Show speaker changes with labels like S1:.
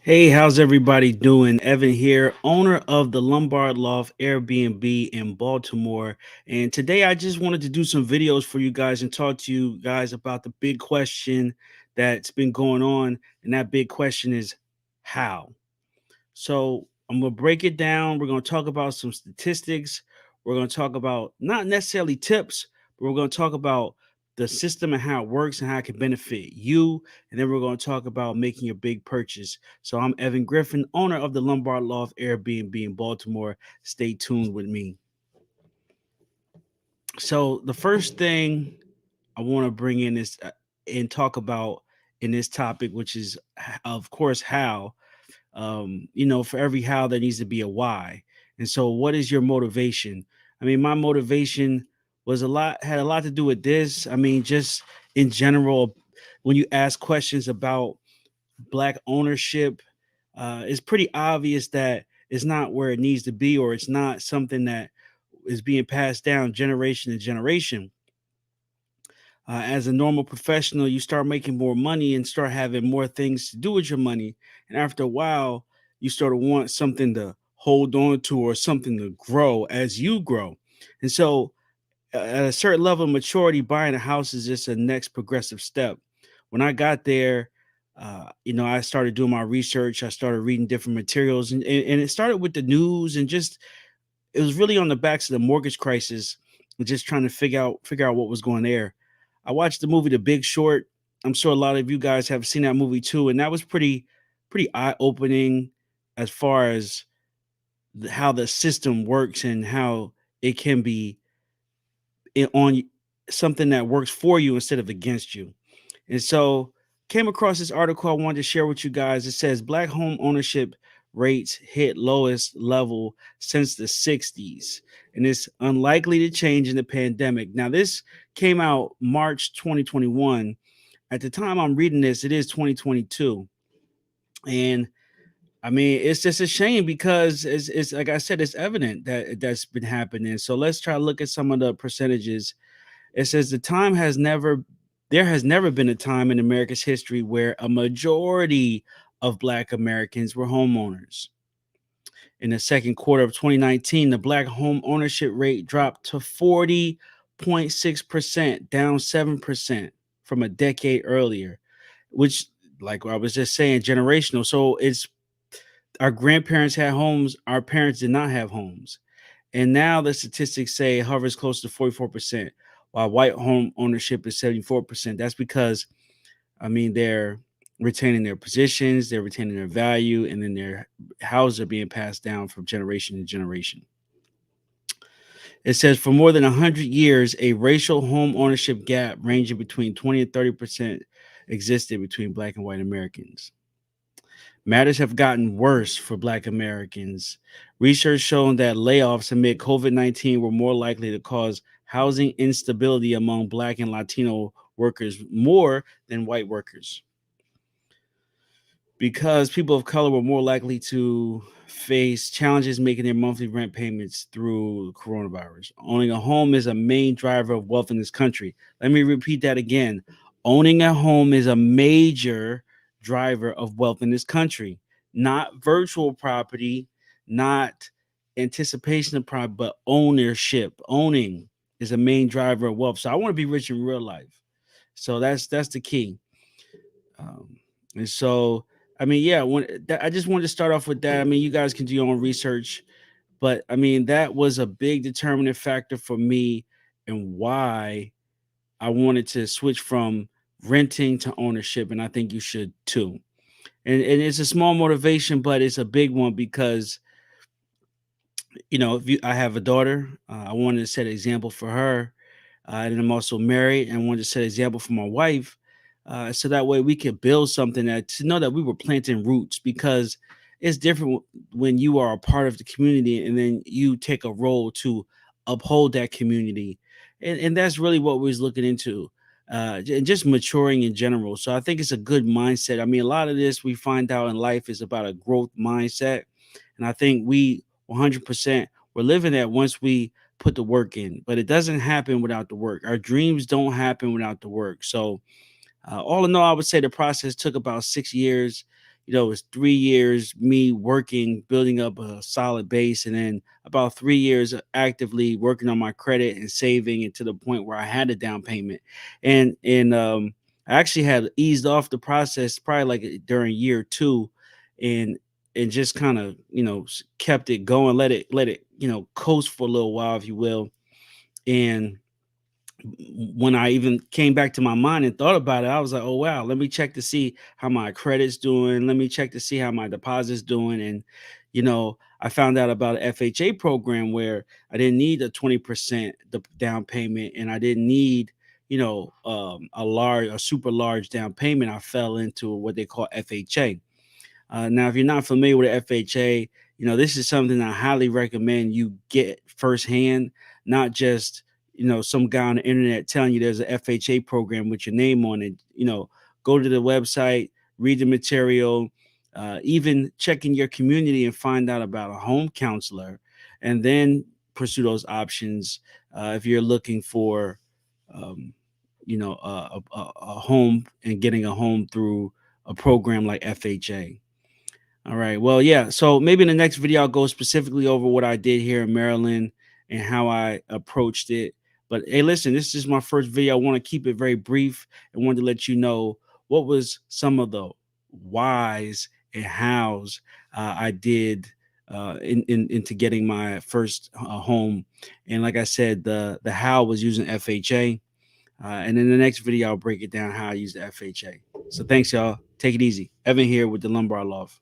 S1: Hey, how's everybody doing? Evan here, owner of the Lombard Loft Airbnb in Baltimore. And today I just wanted to do some videos for you guys and talk to you guys about the big question that's been going on. And that big question is how? So I'm going to break it down. We're going to talk about some statistics. We're going to talk about not necessarily tips, but we're going to talk about the system and how it works and how it can benefit you. And then we're going to talk about making a big purchase. So I'm Evan Griffin, owner of the Lombard Loft Airbnb in Baltimore. Stay tuned with me. So the first thing I want to bring in is and talk about in this topic, which is, of course, how for every how there needs to be a why. And so what is your motivation? I mean, my motivation had a lot to do with this. I mean, just in general, when you ask questions about black ownership, it's pretty obvious that it's not where it needs to be, or it's not something that is being passed down generation to generation. As a normal professional, you start making more money and start having more things to do with your money. And after a while, you sort of want something to hold on to or something to grow as you grow. And so, at a certain level of maturity, buying a house is just a next progressive step. When I got there, I started doing my research. I started reading different materials, and it started with the news and just it was really on the backs of the mortgage crisis and just trying to figure out what was going there. I watched the movie The Big Short. I'm sure a lot of you guys have seen that movie too, and that was pretty eye opening as far as how the system works and how it can be on something that works for you instead of against you. And so came across this article I wanted to share with you guys. It says black home ownership rates hit lowest level since the 60s, and it's unlikely to change in the pandemic. Now, this came out March 2021. At the time I'm reading this, it is 2022. And I mean, it's just a shame because it's like I said, it's evident that that's been happening. So let's try to look at some of the percentages. It says there has never been a time in America's history where a majority of Black Americans were homeowners. In the second quarter of 2019, the Black home ownership rate dropped to 40.6%, down 7% from a decade earlier, which, like I was just saying, generational. So it's our grandparents had homes, our parents did not have homes. And now the statistics say it hovers close to 44%, while white home ownership is 74%. That's because, I mean, they're retaining their positions, they're retaining their value, and then their houses are being passed down from generation to generation. It says for more than 100 years, a racial home ownership gap ranging between 20 and 30% existed between black and white Americans. Matters have gotten worse for Black Americans. Research shown that layoffs amid COVID 19 were more likely to cause housing instability among Black and Latino workers more than white workers, because people of color were more likely to face challenges making their monthly rent payments through coronavirus. Owning a home is a main driver of wealth in this country. Let me repeat that again. Owning a home is a major driver of wealth in this country, not virtual property, not anticipation of property, but ownership. Owning is a main driver of wealth. So I want to be rich in real life. So that's the key. Um, and so, I mean, yeah, I just wanted to start off with that. I mean, you guys can do your own research, but I mean, that was a big determining factor for me and why I wanted to switch from renting to ownership. And I think you should too. And it's a small motivation, but it's a big one because if I have a daughter, I wanted to set an example for her, and I'm also married, and wanted to set an example for my wife, so that way we could build something that to know that we were planting roots because it's different when you are a part of the community and then you take a role to uphold that community, and that's really what we was looking into. And just maturing in general. So I think it's a good mindset. I mean, a lot of this we find out in life is about a growth mindset. And I think we 100% we're living that once we put the work in, but it doesn't happen without the work. Our dreams don't happen without the work. So, all in all, I would say the process took about 6 years. it was 3 years me working, building up a solid base, and then about 3 years actively working on my credit and saving it to the point where I had a down payment. And I actually had eased off the process probably like during year two, and just kind of kept it going, let it coast for a little while, if you will. And when I even came back to my mind and thought about it, I was like, oh wow, let me check to see how my credit's doing. Let me check to see how my deposit's doing. And I found out about an FHA program where I didn't need a 20% down payment, and I didn't need, a super large down payment. I fell into what they call FHA. Now, if you're not familiar with FHA, this is something I highly recommend you get firsthand, not just, some guy on the internet telling you there's a FHA program with your name on it. Go to the website, read the material, even check in your community and find out about a home counselor, and then pursue those options if you're looking for, um, a home and getting a home through a program like FHA. All right. Well, yeah. So maybe in the next video, I'll go specifically over what I did here in Maryland and how I approached it. But hey, listen, this is my first video. I want to keep it very brief and wanted to let you know what was some of the whys and hows I did into getting my first home. And like I said, the how was using FHA. And in the next video, I'll break it down how I use the FHA. So thanks, y'all. Take it easy. Evan here with the Lumbar Loft.